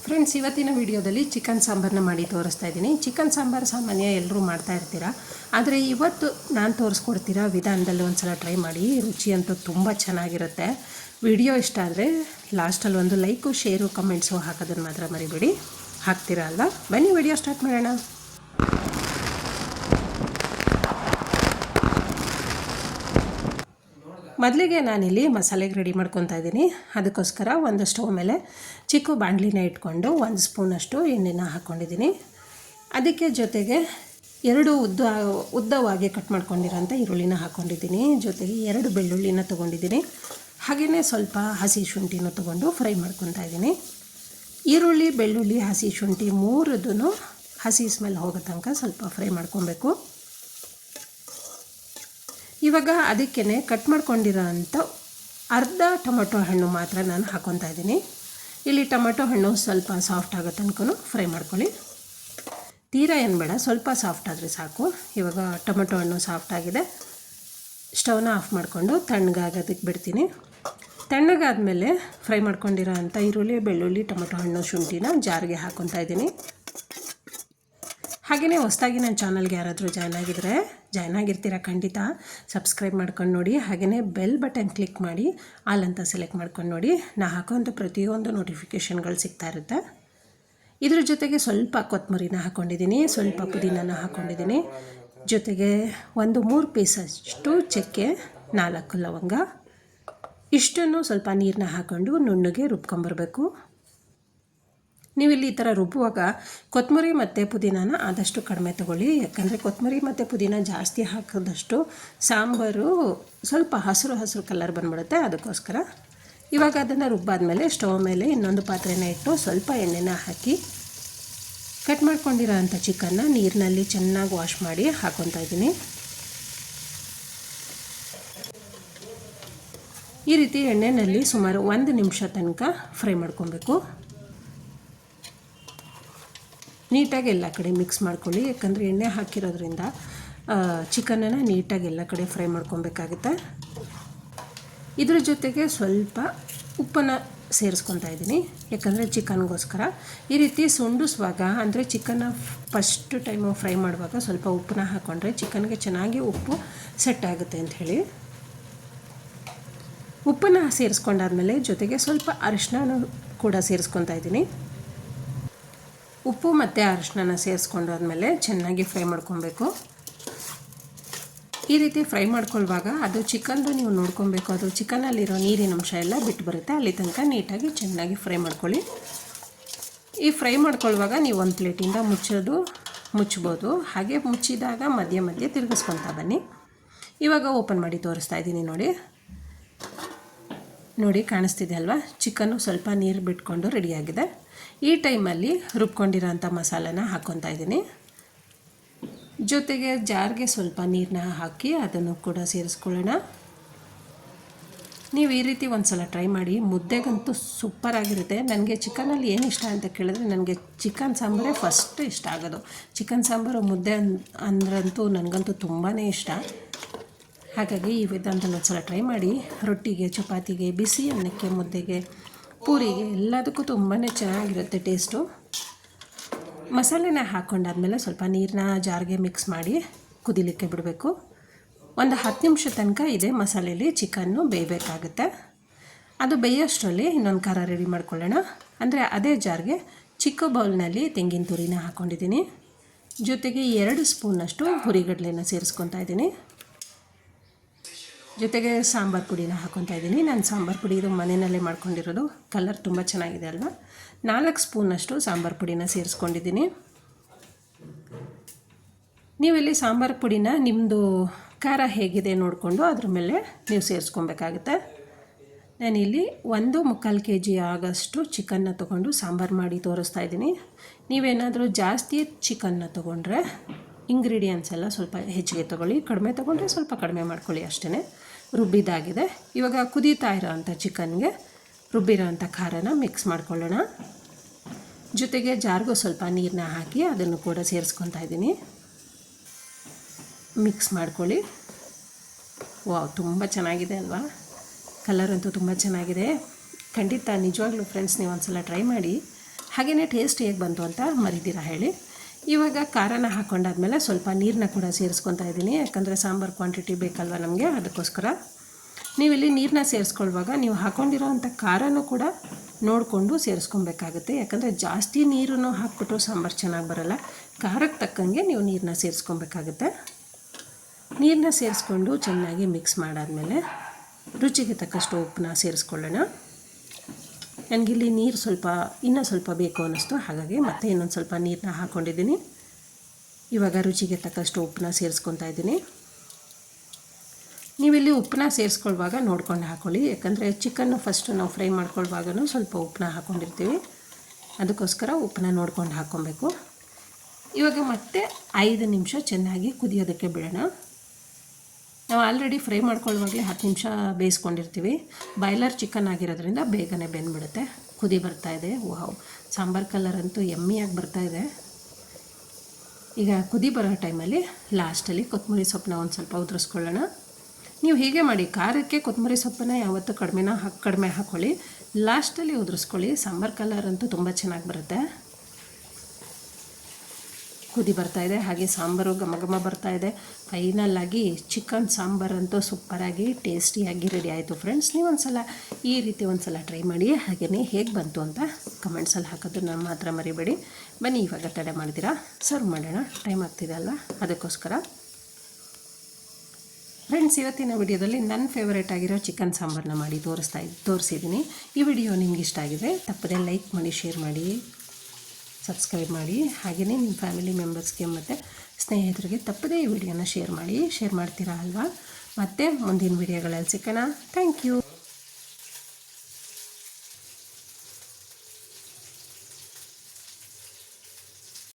Friends, ಇವತ್ತಿನ ವಿಡಿಯೋದಲ್ಲಿ chicken ಸಾಂಬಾರನ್ನ ಮಾಡಿ ತೋರಿಸ್ತಾ ಇದ್ದೀನಿ. ಚಿಕನ್ ಸಾಂಬಾರು ಸಾಮಾನ್ಯ ಎಲ್ಲರೂ ಮಾಡ್ತಾ ಇರ್ತೀರ, ಆದರೆ ಇವತ್ತು ನಾನು ತೋರಿಸ್ಕೊಡ್ತೀರಾ ವಿಧಾನದಲ್ಲಿ ಒಂದು ಸಲ ಟ್ರೈ ಮಾಡಿ. ರುಚಿ ಅಂತೂ ತುಂಬ ಚೆನ್ನಾಗಿರುತ್ತೆ. ವಿಡಿಯೋ ಇಷ್ಟ ಆದರೆ ಲಾಸ್ಟಲ್ಲಿ ಒಂದು ಲೈಕು, ಶೇರು, ಕಮೆಂಟ್ಸು ಹಾಕೋದನ್ನು ಮಾತ್ರ ಮರಿಬೇಡಿ. ಹಾಕ್ತೀರಾ ಅಲ್ವಾ? ಬನ್ನಿ ವಿಡಿಯೋ ಸ್ಟಾರ್ಟ್ ಮಾಡೋಣ. ಮೊದಲಿಗೆ ನಾನಿಲ್ಲಿ ಮಸಾಲೆಗೆ ರೆಡಿ ಮಾಡ್ಕೊತಾ ಇದ್ದೀನಿ. ಅದಕ್ಕೋಸ್ಕರ ಒಂದು ಸ್ಟವ್ ಮೇಲೆ ಚಿಕ್ಕ ಬಾಣಲಿನ ಇಟ್ಕೊಂಡು 1 ಸ್ಪೂನಷ್ಟು ಎಣ್ಣೆನ ಹಾಕ್ಕೊಂಡಿದ್ದೀನಿ. ಅದಕ್ಕೆ ಜೊತೆಗೆ 2 ಉದ್ದವಾಗಿ ಕಟ್ ಮಾಡ್ಕೊಂಡಿರೋಂಥ ಈರುಳ್ಳಿನ ಹಾಕ್ಕೊಂಡಿದ್ದೀನಿ. ಜೊತೆಗೆ 2 ಬೆಳ್ಳುಳ್ಳಿನ ತೊಗೊಂಡಿದ್ದೀನಿ. ಹಾಗೆಯೇ ಸ್ವಲ್ಪ ಹಸಿ ಶುಂಠಿನ ತೊಗೊಂಡು ಫ್ರೈ ಮಾಡ್ಕೊತಾ ಇದ್ದೀನಿ. ಈರುಳ್ಳಿ, ಬೆಳ್ಳುಳ್ಳಿ, ಹಸಿ ಶುಂಠಿ ಮೂರದೂ ಹಸಿ ಸ್ಮೆಲ್ ಹೋಗೋ ತನಕ ಸ್ವಲ್ಪ ಫ್ರೈ ಮಾಡ್ಕೊಬೇಕು. ಇವಾಗ ಅದಕ್ಕೇ ಕಟ್ ಮಾಡ್ಕೊಂಡಿರೋ ಅಂಥ ಅರ್ಧ ಟೊಮೆಟೊ ಹಣ್ಣು ಮಾತ್ರ ನಾನು ಹಾಕ್ಕೊತಾ ಇದ್ದೀನಿ. ಇಲ್ಲಿ ಟೊಮೆಟೊ ಹಣ್ಣು ಸ್ವಲ್ಪ ಸಾಫ್ಟ್ ಆಗೋ ತನಕ ಫ್ರೈ ಮಾಡ್ಕೊಳ್ಳಿ. ತೀರಾ ಏನು ಬೇಡ, ಸ್ವಲ್ಪ ಸಾಫ್ಟ್ ಆದರೆ ಸಾಕು. ಇವಾಗ ಟೊಮೆಟೊ ಹಣ್ಣು ಸಾಫ್ಟ್ ಆಗಿದೆ. ಸ್ಟವ್ನ ಆಫ್ ಮಾಡಿಕೊಂಡು ತಣ್ಣಗಾಗೋದಕ್ಕೆ ಬಿಡ್ತೀನಿ. ತಣ್ಣಗಾದಮೇಲೆ ಫ್ರೈ ಮಾಡ್ಕೊಂಡಿರೋ ಅಂಥ ಈರುಳ್ಳಿ, ಬೆಳ್ಳುಳ್ಳಿ, ಟೊಮೆಟೊ ಹಣ್ಣು, ಶುಂಠಿನ ಜಾರಿಗೆ ಹಾಕ್ಕೊತಾ ಇದ್ದೀನಿ. ಹಾಗೆಯೇ ಹೊಸದಾಗಿ ನನ್ನ ಚಾನಲ್ಗೆ ಯಾರಾದರೂ ಜಾಯ್ನ್ ಆಗಿರ್ತೀರ, ಖಂಡಿತ ಸಬ್ಸ್ಕ್ರೈಬ್ ಮಾಡ್ಕೊಂಡು ನೋಡಿ. ಹಾಗೆಯೇ ಬೆಲ್ ಬಟನ್ ಕ್ಲಿಕ್ ಮಾಡಿ ಆಲ್ ಅಂತ ಸೆಲೆಕ್ಟ್ ಮಾಡ್ಕೊಂಡು ನೋಡಿ. ನಾ ಹಾಕೋಂಥ ಪ್ರತಿಯೊಂದು ನೋಟಿಫಿಕೇಷನ್ಗಳು ಸಿಗ್ತಾ ಇರುತ್ತೆ. ಇದ್ರ ಜೊತೆಗೆ ಸ್ವಲ್ಪ ಕೊತ್ತಂಬರಿನ ಹಾಕ್ಕೊಂಡಿದ್ದೀನಿ, ಸ್ವಲ್ಪ ಪುದೀನನ ಹಾಕ್ಕೊಂಡಿದ್ದೀನಿ. ಜೊತೆಗೆ 3 ಪೀಸಷ್ಟು ಚಕ್ಕೆ, 4 ಲವಂಗ, ಇಷ್ಟನ್ನು ಸ್ವಲ್ಪ ನೀರನ್ನ ಹಾಕ್ಕೊಂಡು ನುಣ್ಣಗೆ ರುಬ್ಕೊಂಬರ್ಬೇಕು. ನೀವಿಲ್ಲಿ ಈ ಥರ ರುಬ್ಬುವಾಗ ಕೊತ್ತಂಬರಿ ಮತ್ತು ಪುದೀನನ ಆದಷ್ಟು ಕಡಿಮೆ ತೊಗೊಳ್ಳಿ. ಯಾಕಂದರೆ ಕೊತ್ತಂಬರಿ ಮತ್ತು ಪುದೀನ ಜಾಸ್ತಿ ಹಾಕಿದಷ್ಟು ಸಾಂಬಾರು ಸ್ವಲ್ಪ ಹಸಿರು ಕಲರ್ ಬಂದ್ಬಿಡುತ್ತೆ. ಅದಕ್ಕೋಸ್ಕರ ಇವಾಗ ಅದನ್ನು ರುಬ್ಬಾದ್ಮೇಲೆ ಸ್ಟವ್ ಮೇಲೆ ಇನ್ನೊಂದು ಪಾತ್ರೆನ ಇಟ್ಟು ಸ್ವಲ್ಪ ಎಣ್ಣೆನ ಹಾಕಿ ಕಟ್ ಮಾಡ್ಕೊಂಡಿರೋ ಅಂಥ ಚಿಕನ್ನ ನೀರಿನಲ್ಲಿ ಚೆನ್ನಾಗಿ ವಾಶ್ ಮಾಡಿ ಹಾಕ್ಕೊತಾ ಇದ್ದೀನಿ. ಈ ರೀತಿ ಎಣ್ಣೆಯಲ್ಲಿ ಸುಮಾರು 1 ನಿಮಿಷ ತನಕ ಫ್ರೈ ಮಾಡ್ಕೊಬೇಕು. ನೀಟಾಗಿ ಎಲ್ಲ ಕಡೆ ಮಿಕ್ಸ್ ಮಾಡ್ಕೊಳ್ಳಿ. ಯಾಕಂದರೆ ಎಣ್ಣೆ ಹಾಕಿರೋದ್ರಿಂದ ಚಿಕನನ್ನು ನೀಟಾಗಿ ಎಲ್ಲ ಕಡೆ ಫ್ರೈ ಮಾಡ್ಕೊಬೇಕಾಗುತ್ತೆ. ಇದ್ರ ಜೊತೆಗೆ ಸ್ವಲ್ಪ ಉಪ್ಪನ್ನು ಸೇರಿಸ್ಕೊತಾ ಇದ್ದೀನಿ. ಯಾಕಂದರೆ ಚಿಕನ್ಗೋಸ್ಕರ ಈ ರೀತಿ ಸುಂಡಿಸುವಾಗ, ಅಂದರೆ ಚಿಕನ್ನ ಫಸ್ಟ್ ಟೈಮು ಫ್ರೈ ಮಾಡುವಾಗ ಸ್ವಲ್ಪ ಉಪ್ಪನ್ನ ಹಾಕ್ಕೊಂಡ್ರೆ ಚಿಕನ್ಗೆ ಚೆನ್ನಾಗಿ ಉಪ್ಪು ಸೆಟ್ ಆಗುತ್ತೆ ಅಂಥೇಳಿ. ಉಪ್ಪನ್ನು ಸೇರಿಸ್ಕೊಂಡಾದ್ಮೇಲೆ ಜೊತೆಗೆ ಸ್ವಲ್ಪ ಅರಿಶಿನ ಕೂಡ ಸೇರಿಸ್ಕೊತಾ ಇದ್ದೀನಿ. ಉಪ್ಪು ಮತ್ತು ಅರಿಶಿನ ಸೇರಿಸ್ಕೊಂಡಾದ್ಮೇಲೆ ಚೆನ್ನಾಗಿ ಫ್ರೈ ಮಾಡ್ಕೊಬೇಕು. ಈ ರೀತಿ ಫ್ರೈ ಮಾಡ್ಕೊಳ್ಳುವಾಗ ಅದು ಚಿಕನ್ದು ನೀವು ನೋಡ್ಕೊಬೇಕು, ಅದು ಚಿಕನಲ್ಲಿರೋ ನೀರಿನ ಅಂಶ ಎಲ್ಲ ಬಿಟ್ಟು ಬರುತ್ತೆ. ಅಲ್ಲಿ ತನಕ ನೀಟಾಗಿ ಚೆನ್ನಾಗಿ ಫ್ರೈ ಮಾಡ್ಕೊಳ್ಳಿ. ಈ ಫ್ರೈ ಮಾಡ್ಕೊಳ್ಳುವಾಗ ನೀವು ಒಂದು ಪ್ಲೇಟಿಂದ ಮುಚ್ಬೋದು. ಹಾಗೆ ಮುಚ್ಚಿದಾಗ ಮಧ್ಯೆ ತಿರುಗಿಸ್ಕೊತಾ ಬನ್ನಿ. ಇವಾಗ ಓಪನ್ ಮಾಡಿ ತೋರಿಸ್ತಾ ಇದ್ದೀನಿ. ನೋಡಿ ಕಾಣಿಸ್ತಿದೆ ಅಲ್ವಾ? ಚಿಕನ್ನು ಸ್ವಲ್ಪ ನೀರು ಬಿಟ್ಕೊಂಡು ರೆಡಿಯಾಗಿದೆ. ಈ ಟೈಮಲ್ಲಿ ರುಬ್ಕೊಂಡಿರೋಂಥ ಮಸಾಲೆನ ಹಾಕ್ಕೊತಾ ಇದ್ದೀನಿ. ಜೊತೆಗೆ ಜಾರ್ಗೆ ಸ್ವಲ್ಪ ನೀರನ್ನ ಹಾಕಿ ಅದನ್ನು ಕೂಡ ಸೇರಿಸ್ಕೊಳ್ಳೋಣ. ನೀವು ಈ ರೀತಿ ಒಂದು ಸಲ ಟ್ರೈ ಮಾಡಿ. ಮುದ್ದೆಗಂತೂ ಸೂಪರಾಗಿರುತ್ತೆ. ನನಗೆ ಚಿಕನಲ್ಲಿ ಏನು ಇಷ್ಟ ಅಂತ ಕೇಳಿದ್ರೆ ನನಗೆ ಚಿಕನ್ ಸಾಂಬಾರೇ ಫಸ್ಟ್ ಇಷ್ಟ ಆಗೋದು. ಚಿಕನ್ ಸಾಂಬಾರು ಮುದ್ದೆ ಅಂದ್ರಂತೂ ನನಗಂತೂ ತುಂಬಾ ಇಷ್ಟ. ಹಾಗಾಗಿ ಈ ವಿಧಾನದಲ್ಲಿ ಒಂದು ಸಲ ಟ್ರೈ ಮಾಡಿ. ರೊಟ್ಟಿಗೆ, ಚಪಾತಿಗೆ, ಬಿಸಿ ಅನ್ನಕ್ಕೆ, ಮುದ್ದೆಗೆ, ಪೂರಿಗೆ ಎಲ್ಲದಕ್ಕೂ ತುಂಬಾ ಚೆನ್ನಾಗಿರುತ್ತೆ ಟೇಸ್ಟು. ಮಸಾಲೆನ ಹಾಕ್ಕೊಂಡಾದ್ಮೇಲೆ ಸ್ವಲ್ಪ ನೀರನ್ನ ಜಾರ್ಗೆ ಮಿಕ್ಸ್ ಮಾಡಿ ಕುದಿಲಿಕ್ಕೆ ಬಿಡಬೇಕು. ಒಂದು 10 ನಿಮಿಷ ತನಕ ಇದೇ ಮಸಾಲೆಯಲ್ಲಿ ಚಿಕನ್ನು ಬೇಯಬೇಕಾಗುತ್ತೆ. ಅದು ಬೇಯೋಷ್ಟರಲ್ಲಿ ಇನ್ನೊಂದು ಖಾರ ರೆಡಿ ಮಾಡ್ಕೊಳ್ಳೋಣ. ಅಂದರೆ ಅದೇ ಜಾರ್ಗೆ ಚಿಕ್ಕ ಬೌಲ್ನಲ್ಲಿ ತೆಂಗಿನ ತುರಿನ ಹಾಕ್ಕೊಂಡಿದ್ದೀನಿ. ಜೊತೆಗೆ 2 ಸ್ಪೂನಷ್ಟು ಹುರಿಗಡಲೆನ ಸೇರಿಸ್ಕೊತಾ ಇದ್ದೀನಿ. ಜೊತೆಗೆ ಸಾಂಬಾರು ಪುಡಿನ ಹಾಕ್ಕೊತಾ ಇದ್ದೀನಿ. ನಾನು ಸಾಂಬಾರು ಪುಡಿ ಇದು ಮನೆಯಲ್ಲೇ ಮಾಡ್ಕೊಂಡಿರೋದು. ಕಲರ್ ತುಂಬ ಚೆನ್ನಾಗಿದೆ ಅಲ್ವಾ? 4 ಸ್ಪೂನಷ್ಟು ಸಾಂಬಾರು ಪುಡಿನ ಸೇರಿಸ್ಕೊಂಡಿದ್ದೀನಿ. ನೀವಿಲ್ಲಿ ಸಾಂಬಾರು ಪುಡಿನ ನಿಮ್ಮದು ಖಾರ ಹೇಗಿದೆ ನೋಡಿಕೊಂಡು ಅದ್ರ ಮೇಲೆ ನೀವು ಸೇರಿಸ್ಕೊಬೇಕಾಗುತ್ತೆ. ನಾನಿಲ್ಲಿ 1.25 kg ಆಗೋಷ್ಟು ಚಿಕನ್ನ ತೊಗೊಂಡು ಸಾಂಬಾರು ಮಾಡಿ ತೋರಿಸ್ತಾ ಇದ್ದೀನಿ. ನೀವೇನಾದರೂ ಜಾಸ್ತಿ ಚಿಕನ್ನ ತೊಗೊಂಡ್ರೆ ಇಂಗ್ರೀಡಿಯೆಂಟ್ಸ್ ಎಲ್ಲ ಸ್ವಲ್ಪ ಹೆಚ್ಚಿಗೆ ತೊಗೊಳ್ಳಿ. ಕಡಿಮೆ ತೊಗೊಂಡ್ರೆ ಸ್ವಲ್ಪ ಕಡಿಮೆ ಮಾಡ್ಕೊಳ್ಳಿ ಅಷ್ಟೇ. ರುಬ್ಬಿದಾಗಿದೆ. ಇವಾಗ ಕುದೀತಾ ಇರೋ ಅಂಥ ಚಿಕನ್ಗೆ ರುಬ್ಬಿರೋ ಅಂಥ ಖಾರನ ಮಿಕ್ಸ್ ಮಾಡ್ಕೊಳ್ಳೋಣ. ಜೊತೆಗೆ ಜಾರ್ಗೂ ಸ್ವಲ್ಪ ನೀರನ್ನ ಹಾಕಿ ಅದನ್ನು ಕೂಡ ಸೇರಿಸ್ಕೊತಾ ಇದ್ದೀನಿ. ಮಿಕ್ಸ್ ಮಾಡ್ಕೊಳ್ಳಿ. ವಾವ್, ತುಂಬ ಚೆನ್ನಾಗಿದೆ ಅಲ್ವಾ? ಕಲರ್ ಅಂತೂ ತುಂಬ ಚೆನ್ನಾಗಿದೆ. ಖಂಡಿತ ನಿಜವಾಗ್ಲೂ ಫ್ರೆಂಡ್ಸ್ ನೀವು ಒಂದು ಸಲ ಟ್ರೈ ಮಾಡಿ. ಹಾಗೆಯೇ ಟೇಸ್ಟ್ ಹೇಗೆ ಬಂತು ಅಂತ ಮರಿದಿರಾ ಹೇಳಿ. ಇವಾಗ ಖಾರನ ಹಾಕ್ಕೊಂಡಾದ್ಮೇಲೆ ಸ್ವಲ್ಪ ನೀರನ್ನ ಕೂಡ ಸೇರಿಸ್ಕೊತಾ ಇದ್ದೀನಿ, ಯಾಕಂದರೆ ಸಾಂಬಾರು ಕ್ವಾಂಟಿಟಿ ಬೇಕಲ್ವ ನಮಗೆ, ಅದಕ್ಕೋಸ್ಕರ. ನೀವಿಲ್ಲಿ ನೀರನ್ನ ಸೇರಿಸ್ಕೊಳ್ಳುವಾಗ ನೀವು ಹಾಕ್ಕೊಂಡಿರೋವಂಥ ಖಾರನೂ ಕೂಡ ನೋಡಿಕೊಂಡು ಸೇರಿಸ್ಕೊಬೇಕಾಗುತ್ತೆ, ಯಾಕಂದರೆ ಜಾಸ್ತಿ ನೀರನ್ನು ಹಾಕ್ಬಿಟ್ಟು ಸಾಂಬಾರು ಚೆನ್ನಾಗಿ ಬರೋಲ್ಲ. ಖಾರಕ್ಕೆ ತಕ್ಕಂಗೆ ನೀವು ನೀರನ್ನ ಸೇರಿಸ್ಕೊಬೇಕಾಗುತ್ತೆ. ನೀರನ್ನ ಸೇರಿಸ್ಕೊಂಡು ಚೆನ್ನಾಗಿ ಮಿಕ್ಸ್ ಮಾಡಾದಮೇಲೆ ರುಚಿಗೆ ತಕ್ಕಷ್ಟು ಉಪ್ಪನ್ನ ಸೇರಿಸ್ಕೊಳ್ಳೋಣ. ನನಗಿಲ್ಲಿ ನೀರು ಇನ್ನೂ ಸ್ವಲ್ಪ ಬೇಕು ಅನ್ನಿಸ್ತು, ಹಾಗಾಗಿ ಮತ್ತೆ ಇನ್ನೊಂದು ಸ್ವಲ್ಪ ನೀರನ್ನ ಹಾಕ್ಕೊಂಡಿದ್ದೀನಿ. ಇವಾಗ ರುಚಿಗೆ ತಕ್ಕಷ್ಟು ಉಪ್ಪನ್ನ ಸೇರಿಸ್ಕೊತಾ ಇದ್ದೀನಿ. ನೀವಿಲ್ಲಿ ಉಪ್ಪನ್ನ ಸೇರಿಸ್ಕೊಳ್ಳುವಾಗ ನೋಡ್ಕೊಂಡು ಹಾಕ್ಕೊಳ್ಳಿ, ಯಾಕಂದರೆ ಚಿಕನ್ನು ಫಸ್ಟು ನಾವು ಫ್ರೈ ಮಾಡ್ಕೊಳ್ಳುವಾಗೂ ಸ್ವಲ್ಪ ಉಪ್ಪನ್ನ ಹಾಕ್ಕೊಂಡಿರ್ತೀವಿ, ಅದಕ್ಕೋಸ್ಕರ ಉಪ್ಪನ್ನ ನೋಡ್ಕೊಂಡು ಹಾಕ್ಕೊಬೇಕು. ಇವಾಗ ಮತ್ತೆ 5 ನಿಮಿಷ ಚೆನ್ನಾಗಿ ಕುದಿಯೋದಕ್ಕೆ ಬಿಡೋಣ. ನಾವು ಆಲ್ರೆಡಿ ಫ್ರೈ ಮಾಡ್ಕೊಳ್ಳುವಾಗಲೇ 10 ನಿಮಿಷ ಬೇಯಿಸ್ಕೊಂಡಿರ್ತೀವಿ. ಬಾಯ್ಲರ್ ಚಿಕನ್ ಆಗಿರೋದ್ರಿಂದ ಬೇಗನೆ ಬೆಂದ್ಬಿಡುತ್ತೆ. ಕುದಿ ಬರ್ತಾಯಿದೆ. ವಾವ್, ಸಾಂಬಾರು ಕಲರ್ ಅಂತೂ ಯಮ್ಮಿಯಾಗಿ ಬರ್ತಾಯಿದೆ. ಈಗ ಕುದಿ ಬರೋ ಟೈಮಲ್ಲಿ ಲಾಸ್ಟಲ್ಲಿ ಕೊತ್ತಂಬರಿ ಸೊಪ್ಪನ್ನ ಒಂದು ಸ್ವಲ್ಪ ಉದುರಿಸ್ಕೊಳ್ಳೋಣ. ನೀವು ಹೀಗೆ ಮಾಡಿ, ಖಾರಕ್ಕೆ ಕೊತ್ತಂಬರಿ ಸೊಪ್ಪನ್ನ ಯಾವತ್ತೂ ಕಡಿಮೆ ಹಾಕ್ಕೊಳ್ಳಿ, ಲಾಸ್ಟಲ್ಲಿ ಉದುರಿಸ್ಕೊಳ್ಳಿ. ಸಾಂಬಾರು ಕಲರ್ ಅಂತೂ ತುಂಬ ಚೆನ್ನಾಗಿ ಬರುತ್ತೆ. ಕುದಿ ಬರ್ತಾಯಿದೆ, ಹಾಗೆ ಸಾಂಬಾರು ಘಮ ಘಮ ಬರ್ತಾಯಿದೆ. ಫೈನಲ್ಲಾಗಿ ಚಿಕನ್ ಸಾಂಬಾರಂತೂ ಸೂಪರಾಗಿ ಟೇಸ್ಟಿಯಾಗಿ ರೆಡಿ ಆಯಿತು ಫ್ರೆಂಡ್ಸ್. ನೀವು ಈ ರೀತಿ ಒಂದು ಸಲ ಟ್ರೈ ಮಾಡಿ, ಹಾಗೆಯೇ ಹೇಗೆ ಬಂತು ಅಂತ ಕಮೆಂಟ್ಸಲ್ಲಿ ಹಾಕೋದನ್ನ ಮಾತ್ರ ಮರಿಬೇಡಿ. ಬನ್ನಿ ಇವಾಗ ತಡೆ ಮಾಡಿದ್ದೀರಾ, ಸರ್ವ್ ಮಾಡೋಣ. ಟೈಮ್ ಆಗ್ತಿದೆ ಅಲ್ವಾ, ಅದಕ್ಕೋಸ್ಕರ. ಫ್ರೆಂಡ್ಸ್, ಇವತ್ತಿನ ವಿಡಿಯೋದಲ್ಲಿ ನನ್ನ ಫೇವರೇಟ್ ಆಗಿರೋ ಚಿಕನ್ ಸಾಂಬಾರನ್ನ ಮಾಡಿ ತೋರಿಸಿದ್ದೀನಿ. ಈ ವಿಡಿಯೋ ನಿಮ್ಗೆ ಇಷ್ಟ ಆಗಿದೆ ತಪ್ಪದೇ ಲೈಕ್ ಮಾಡಿ, ಶೇರ್ ಮಾಡಿ, ಸಬ್ಸ್ಕ್ರೈಬ್ ಮಾಡಿ. ಹಾಗೆಯೇ ನಿಮ್ಮ ಫ್ಯಾಮಿಲಿ ಮೆಂಬರ್ಸ್ಗೆ ಮತ್ತು ಸ್ನೇಹಿತರಿಗೆ ತಪ್ಪದೇ ಈ ವಿಡಿಯೋನ ಶೇರ್ ಮಾಡ್ತೀರಾ ಅಲ್ವಾ. ಮತ್ತು ಮುಂದಿನ ವಿಡಿಯೋಗಳಲ್ಲಿ ಸಿಗೋಣ. Thank you.